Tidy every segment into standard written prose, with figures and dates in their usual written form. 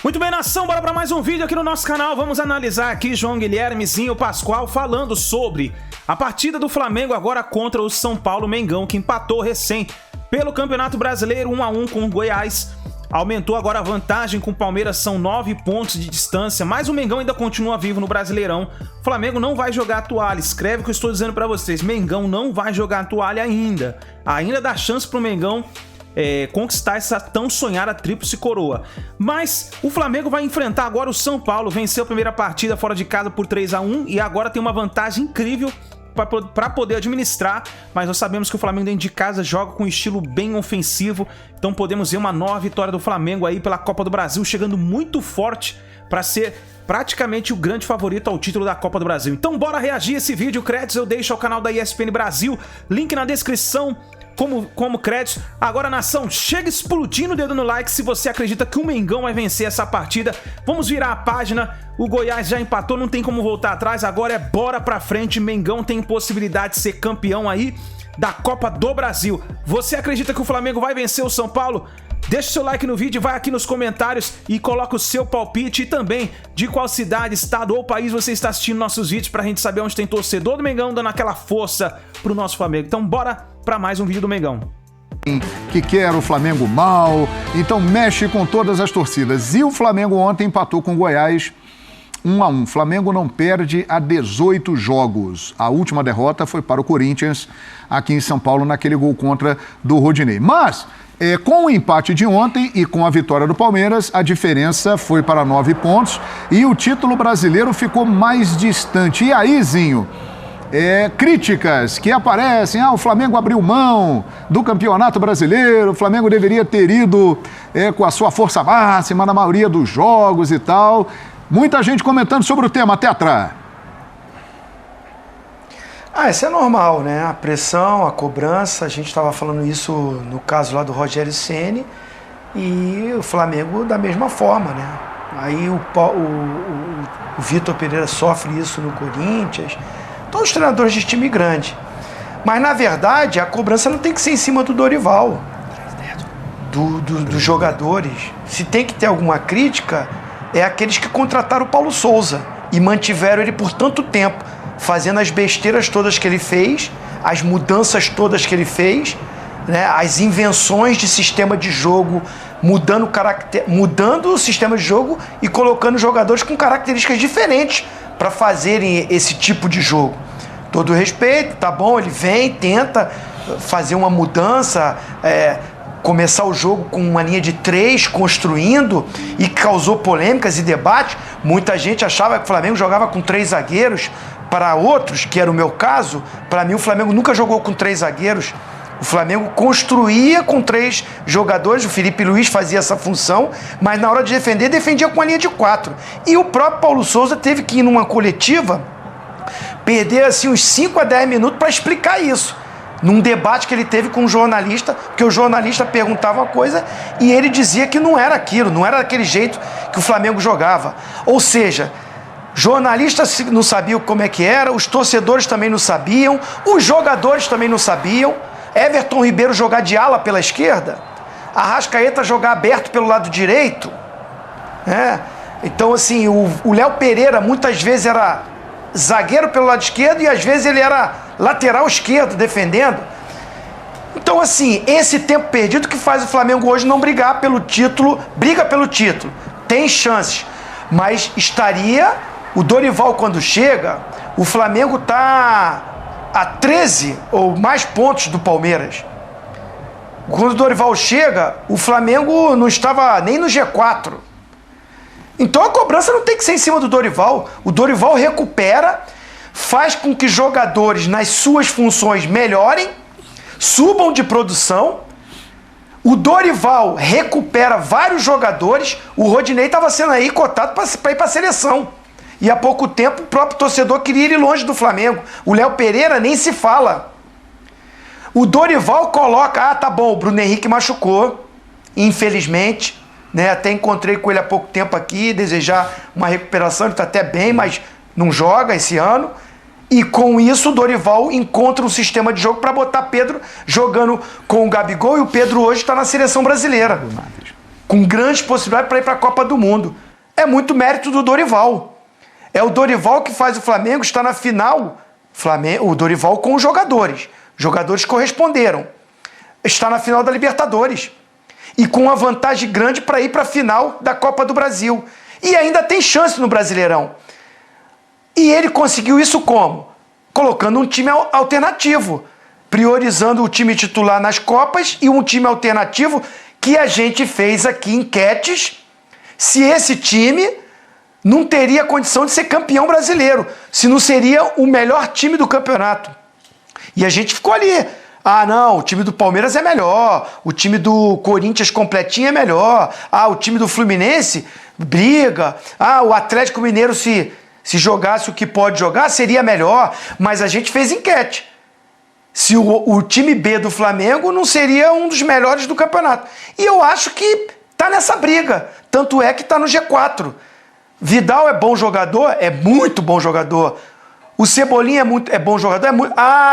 Muito bem, nação, bora para mais um vídeo aqui no nosso canal. Vamos analisar aqui João Guilhermezinho Pascoal falando sobre a partida do Flamengo agora contra o São Paulo Mengão, que empatou recém pelo Campeonato Brasileiro 1 a 1 com o Goiás. Aumentou agora a vantagem com o Palmeiras, são 9 pontos de distância, mas o Mengão ainda continua vivo no Brasileirão. O Flamengo não vai jogar a toalha, escreve o que eu estou dizendo para vocês, Mengão não vai jogar a toalha ainda. Ainda dá chance pro Mengão conquistar essa tão sonhada tríplice coroa. Mas o Flamengo vai enfrentar agora o São Paulo, venceu a primeira partida fora de casa por 3 a 1 e agora tem uma vantagem incrível para poder administrar, mas nós sabemos que o Flamengo dentro de casa joga com um estilo bem ofensivo, então podemos ver uma nova vitória do Flamengo aí pela Copa do Brasil, chegando muito forte para ser praticamente o grande favorito ao título da Copa do Brasil. Então bora reagir a esse vídeo, créditos eu deixo ao canal da ESPN Brasil, link na descrição, como créditos. Agora, nação, chega explodindo o dedo no like se você acredita que o Mengão vai vencer essa partida. Vamos virar a página, o Goiás já empatou, não tem como voltar atrás, agora é bora pra frente, Mengão tem possibilidade de ser campeão aí da Copa do Brasil. Você acredita que o Flamengo vai vencer o São Paulo? Deixa o seu like no vídeo, vai aqui nos comentários e coloca o seu palpite e também de qual cidade, estado ou país você está assistindo nossos vídeos pra gente saber onde tem torcedor do Mengão dando aquela força pro nosso Flamengo. Então bora pra mais um vídeo do Mengão. Que quer o Flamengo mal, então mexe com todas as torcidas. E o Flamengo ontem empatou com o Goiás 1 a 1. Flamengo não perde há 18 jogos. A última derrota foi para o Corinthians aqui em São Paulo naquele gol contra do Rodinei. Mas com o empate de ontem e com a vitória do Palmeiras, a diferença foi para 9 pontos e o título brasileiro ficou mais distante. E aí, Zinho, críticas que aparecem, o Flamengo abriu mão do Campeonato Brasileiro, o Flamengo deveria ter ido com a sua força máxima na maioria dos jogos e tal. Muita gente comentando sobre o tema, Tetra. Isso é normal, né? A pressão, a cobrança, a gente estava falando isso no caso lá do Rogério Ceni e o Flamengo da mesma forma, né? Aí o Vitor Pereira sofre isso no Corinthians, todos os treinadores de time grande. Mas na verdade a cobrança não tem que ser em cima do Dorival, dos jogadores. Se tem que ter alguma crítica, é aqueles que contrataram o Paulo Souza e mantiveram ele por tanto tempo, fazendo as besteiras todas que ele fez, as mudanças todas que ele fez, né, as invenções de sistema de jogo, mudando o sistema de jogo e colocando jogadores com características diferentes para fazerem esse tipo de jogo. Todo respeito, tá bom, ele vem, tenta fazer uma mudança, começar o jogo com uma linha de 3, construindo, e causou polêmicas e debates. Muita gente achava que o Flamengo jogava com 3 zagueiros, para outros, que era o meu caso, para mim o Flamengo nunca jogou com 3 zagueiros. O Flamengo construía com 3 jogadores, o Felipe Luiz fazia essa função, mas na hora de defender, defendia com a linha de 4. E o próprio Paulo Souza teve que ir numa coletiva, perder assim uns 5 a 10 minutos para explicar isso. Num debate que ele teve com um jornalista, porque o jornalista perguntava uma coisa e ele dizia que não era aquilo, não era daquele jeito que o Flamengo jogava. Ou seja, jornalistas não sabiam como é que era, os torcedores também não sabiam, os jogadores também não sabiam. Everton Ribeiro jogar de ala pela esquerda, Arrascaeta jogar aberto pelo lado direito. Então, assim, o Léo Pereira muitas vezes era zagueiro pelo lado esquerdo e às vezes ele era lateral esquerdo defendendo. Então, assim, esse tempo perdido que faz o Flamengo hoje não brigar pelo título, briga pelo título, tem chances, mas o Dorival quando chega, o Flamengo está a 13 ou mais pontos do Palmeiras. Quando o Dorival chega, o Flamengo não estava nem no G4. Então a cobrança não tem que ser em cima do Dorival. O Dorival recupera, faz com que jogadores nas suas funções melhorem, subam de produção. O Dorival recupera vários jogadores. O Rodinei estava sendo aí cotado para ir para a seleção. E há pouco tempo o próprio torcedor queria ir longe do Flamengo. O Léo Pereira nem se fala. O Dorival coloca, tá bom, o Bruno Henrique machucou, infelizmente, né? Até encontrei com ele há pouco tempo aqui, desejar uma recuperação, ele está até bem, mas não joga esse ano. E com isso o Dorival encontra um sistema de jogo para botar Pedro jogando com o Gabigol, e o Pedro hoje está na seleção brasileira. com grandes possibilidades para ir para a Copa do Mundo. É muito mérito do Dorival. É o Dorival que faz o Flamengo estar na final. O Dorival com os jogadores. Os jogadores corresponderam. Está na final da Libertadores. E com uma vantagem grande para ir para a final da Copa do Brasil. E ainda tem chance no Brasileirão. E ele conseguiu isso como? Colocando um time alternativo. Priorizando o time titular nas Copas e um time alternativo que a gente fez aqui enquetes se esse time não teria condição de ser campeão brasileiro, se não seria o melhor time do campeonato. E a gente ficou ali. Ah, não, o time do Palmeiras é melhor, o time do Corinthians completinho é melhor, o time do Fluminense briga, o Atlético Mineiro se jogasse o que pode jogar seria melhor, mas a gente fez enquete. Se o time B do Flamengo não seria um dos melhores do campeonato. E eu acho que tá nessa briga. Tanto é que tá no G4. Vidal é bom jogador? É muito bom jogador. O Cebolinha é bom jogador?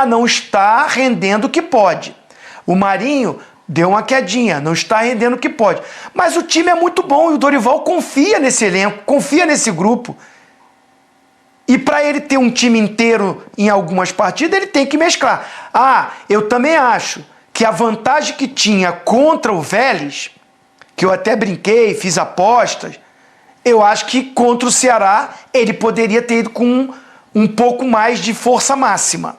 Não está rendendo o que pode. O Marinho deu uma quedinha, não está rendendo o que pode. Mas o time é muito bom e o Dorival confia nesse elenco, confia nesse grupo. E para ele ter um time inteiro em algumas partidas, ele tem que mesclar. Eu também acho que a vantagem que tinha contra o Vélez, que eu até brinquei, fiz apostas, eu acho que contra o Ceará ele poderia ter ido com um pouco mais de força máxima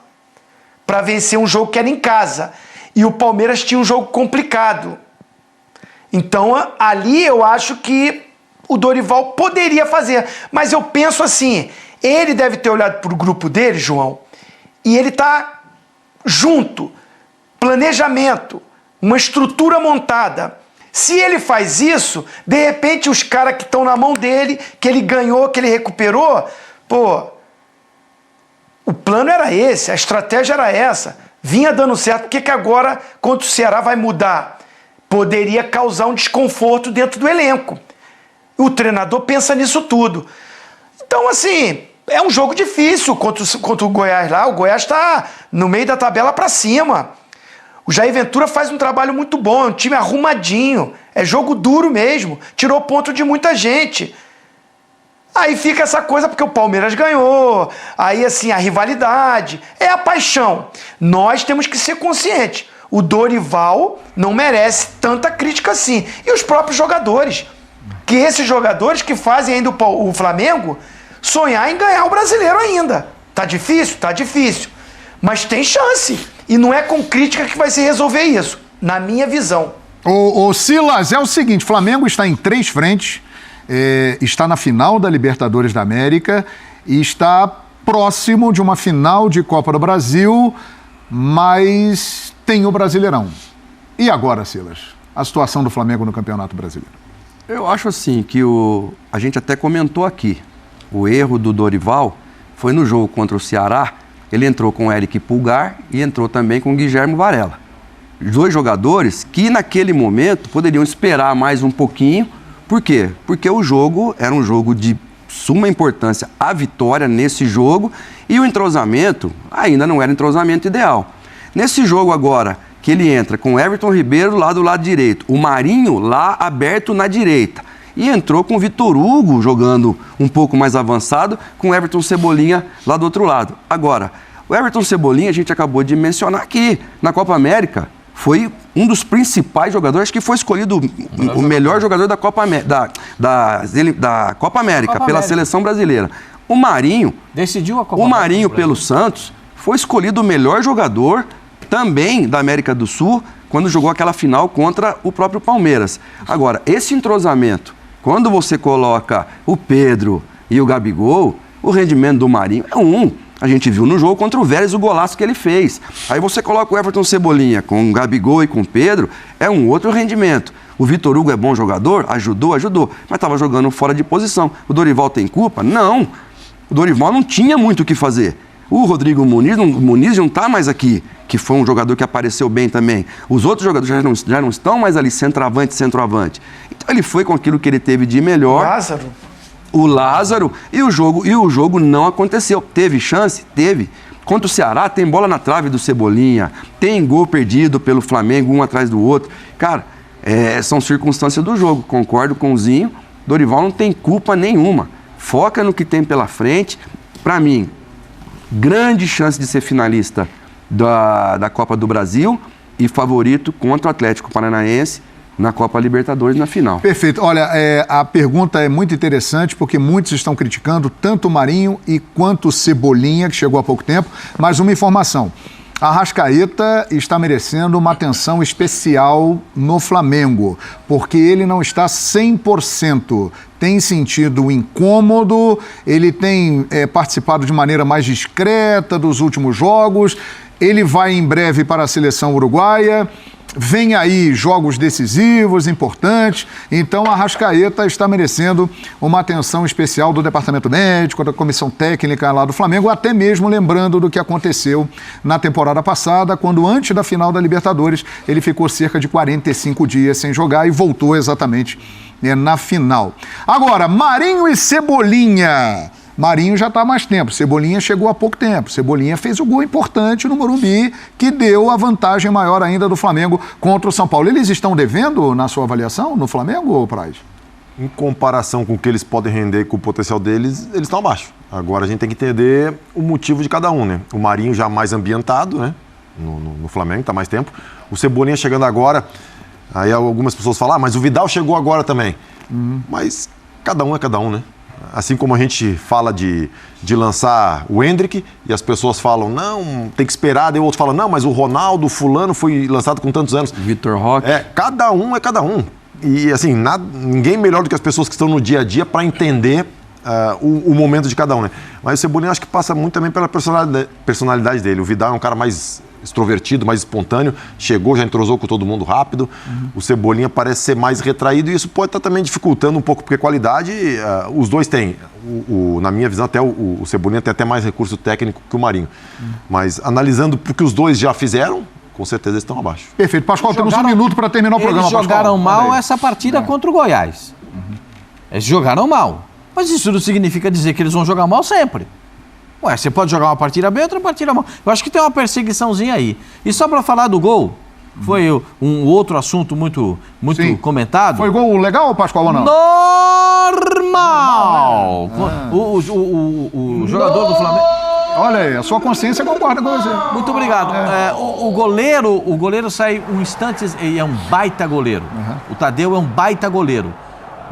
para vencer um jogo que era em casa. E o Palmeiras tinha um jogo complicado. Então ali eu acho que o Dorival poderia fazer. Mas eu penso assim... Ele deve ter olhado para o grupo dele, João, e ele está junto, planejamento, uma estrutura montada. Se ele faz isso, de repente os caras que estão na mão dele, que ele ganhou, que ele recuperou, o plano era esse, a estratégia era essa, vinha dando certo, por que agora, contra o Ceará, vai mudar? Poderia causar um desconforto dentro do elenco. O treinador pensa nisso tudo. Então, assim, é um jogo difícil contra o Goiás lá. O Goiás está no meio da tabela para cima. O Jair Ventura faz um trabalho muito bom, é um time arrumadinho, é jogo duro mesmo, tirou ponto de muita gente. Aí fica essa coisa porque o Palmeiras ganhou, aí assim, a rivalidade, é a paixão. Nós temos que ser conscientes. O Dorival não merece tanta crítica assim. E os próprios jogadores. Que esses jogadores que fazem ainda o Flamengo sonhar em ganhar o Brasileiro ainda. Tá difícil? Tá difícil. Mas tem chance. E não é com crítica que vai se resolver isso, na minha visão. Ô Silas, é o seguinte, Flamengo está em 3 frentes, está na final da Libertadores da América e está próximo de uma final de Copa do Brasil, mas tem o Brasileirão. E agora, Silas? A situação do Flamengo no Campeonato Brasileiro? Eu acho assim que a gente até comentou aqui, o erro do Dorival foi no jogo contra o Ceará, ele entrou com o Eric Pulgar e entrou também com o Guilherme Varela. 2 jogadores que naquele momento poderiam esperar mais um pouquinho. Por quê? Porque o jogo era um jogo de suma importância, a vitória nesse jogo, e o entrosamento ainda não era entrosamento ideal. Nesse jogo agora, que ele entra com o Everton Ribeiro lá do lado direito, o Marinho lá aberto na direita, e entrou com o Vitor Hugo jogando um pouco mais avançado, com o Everton Cebolinha lá do outro lado. Agora, o Everton Cebolinha a gente acabou de mencionar aqui, na Copa América, foi um dos principais jogadores, que foi escolhido o melhor jogador da Copa América, pela seleção brasileira. O Marinho decidiu a Copa América. O Marinho, pelo Santos, foi escolhido o melhor jogador também da América do Sul, quando jogou aquela final contra o próprio Palmeiras. Agora, esse entrosamento, quando você coloca o Pedro e o Gabigol, o rendimento do Marinho é A gente viu no jogo contra o Vélez o golaço que ele fez. Aí você coloca o Everton Cebolinha com o Gabigol e com o Pedro, é um outro rendimento. O Vitor Hugo é bom jogador? Ajudou, mas estava jogando fora de posição. O Dorival tem culpa? Não. O Dorival não tinha muito o que fazer. O Rodrigo Muniz não está mais aqui, que foi um jogador que apareceu bem também. Os outros jogadores já não estão mais ali, centroavante. Então ele foi com aquilo que ele teve de melhor. O Lázaro, e o jogo não aconteceu. Teve chance? Teve. Contra o Ceará, tem bola na trave do Cebolinha, tem gol perdido pelo Flamengo, um atrás do outro. Cara, são circunstâncias do jogo. Concordo com o Zinho, Dorival não tem culpa nenhuma. Foca no que tem pela frente. Para mim, grande chance de ser finalista da Copa do Brasil e favorito contra o Atlético Paranaense na Copa Libertadores na final. Perfeito. Olha, a pergunta é muito interessante porque muitos estão criticando tanto o Marinho quanto o Cebolinha, que chegou há pouco tempo, mas uma informação. A Arrascaeta está merecendo uma atenção especial no Flamengo, porque ele não está 100%. Tem sentido incômodo, ele tem participado de maneira mais discreta dos últimos jogos, ele vai em breve para a seleção uruguaia. Vem aí jogos decisivos, importantes, então a Arrascaeta está merecendo uma atenção especial do departamento médico, da comissão técnica lá do Flamengo, até mesmo lembrando do que aconteceu na temporada passada, quando antes da final da Libertadores ele ficou cerca de 45 dias sem jogar e voltou exatamente na final. Agora, Marinho e Cebolinha. Marinho já está há mais tempo, Cebolinha chegou há pouco tempo. Cebolinha fez o gol importante no Morumbi, que deu a vantagem maior ainda do Flamengo contra o São Paulo. Eles estão devendo, na sua avaliação, no Flamengo, Praz? Em comparação com o que eles podem render, com o potencial deles, eles estão abaixo. Agora a gente tem que entender o motivo de cada um, né? O Marinho já mais ambientado, né? No Flamengo, está mais tempo. O Cebolinha chegando agora, aí algumas pessoas falam, mas o Vidal chegou agora também. Mas cada um é cada um, né? Assim como a gente fala de lançar o Endrick e as pessoas falam, não, tem que esperar, daí o outro fala, não, mas o Ronaldo, fulano foi lançado com tantos anos. Vitor Roque. Cada um é cada um. E assim, ninguém melhor do que as pessoas que estão no dia a dia para entender o momento de cada um, né? Mas o Cebolinha acho que passa muito também pela personalidade dele. O Vidal é um cara mais extrovertido, mais espontâneo, chegou, já entrosou com todo mundo rápido. O Cebolinha parece ser mais retraído e isso pode estar também dificultando um pouco, porque qualidade os dois têm. Na minha visão, até o Cebolinha tem até mais recurso técnico que o Marinho. Mas analisando o que os dois já fizeram, com certeza eles estão abaixo. Perfeito. Pascoal, temos um minuto para terminar o programa. Eles jogaram mal essa partida contra o Goiás. Eles jogaram mal. Mas isso não significa dizer que eles vão jogar mal sempre. Ué, você pode jogar uma partida bem, outra partida mal. Eu acho que tem uma perseguiçãozinha aí. E só para falar do gol, foi um outro assunto muito comentado. Foi gol legal, Pascoal, ou não? Normal! O jogador do Flamengo... Olha aí, a sua consciência concorda com você. Muito obrigado. O goleiro sai um instante e é um baita goleiro. O Tadeu é um baita goleiro.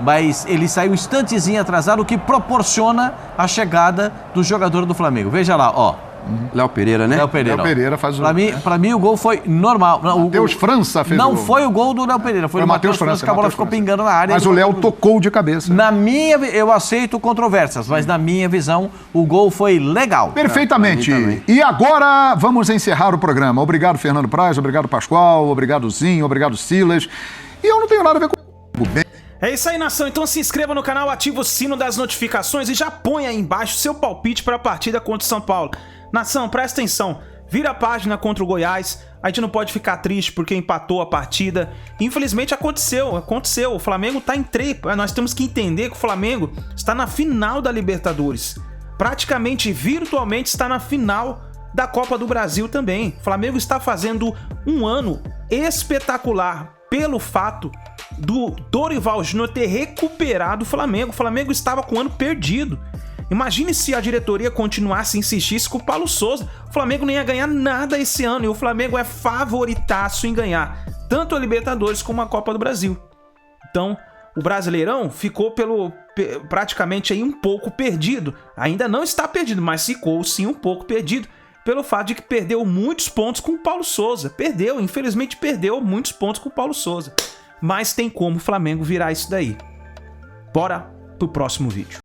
Mas ele saiu um instantezinho atrasado, o que proporciona a chegada do jogador do Flamengo. Veja lá, ó. Léo Pereira, né? Léo Pereira faz o... Pra mim o gol foi normal. Matheus França fez o gol. Não foi o gol do Léo Pereira, foi o Matheus França, que a bola ficou pingando na área. Mas o Léo tocou de cabeça. Eu aceito controvérsias, mas na minha visão o gol foi legal. Perfeitamente. E agora vamos encerrar o programa. Obrigado, Fernando Praz, obrigado, Pascoal, obrigado, Zinho, obrigado, Silas. E eu não tenho nada a ver com o bem. É isso aí, nação. Então se inscreva no canal, ativa o sino das notificações e já põe aí embaixo seu palpite para a partida contra o São Paulo. Nação, presta atenção. Vira a página contra o Goiás. A gente não pode ficar triste porque empatou a partida. Infelizmente aconteceu. O Flamengo tá em trepa. Nós temos que entender que o Flamengo está na final da Libertadores. Praticamente, virtualmente, está na final da Copa do Brasil também. O Flamengo está fazendo um ano espetacular pelo fato do Dorival Júnior ter recuperado o Flamengo. O Flamengo estava com o ano perdido. Imagine se a diretoria continuasse e insistisse com o Paulo Souza. O Flamengo nem ia ganhar nada esse ano e o Flamengo é favoritaço em ganhar tanto a Libertadores como a Copa do Brasil. Então, o Brasileirão ficou praticamente aí um pouco perdido. Ainda não está perdido, mas ficou sim um pouco perdido pelo fato de que perdeu muitos pontos com o Paulo Souza. Infelizmente perdeu muitos pontos com o Paulo Souza. Mas tem como o Flamengo virar isso daí. Bora pro próximo vídeo.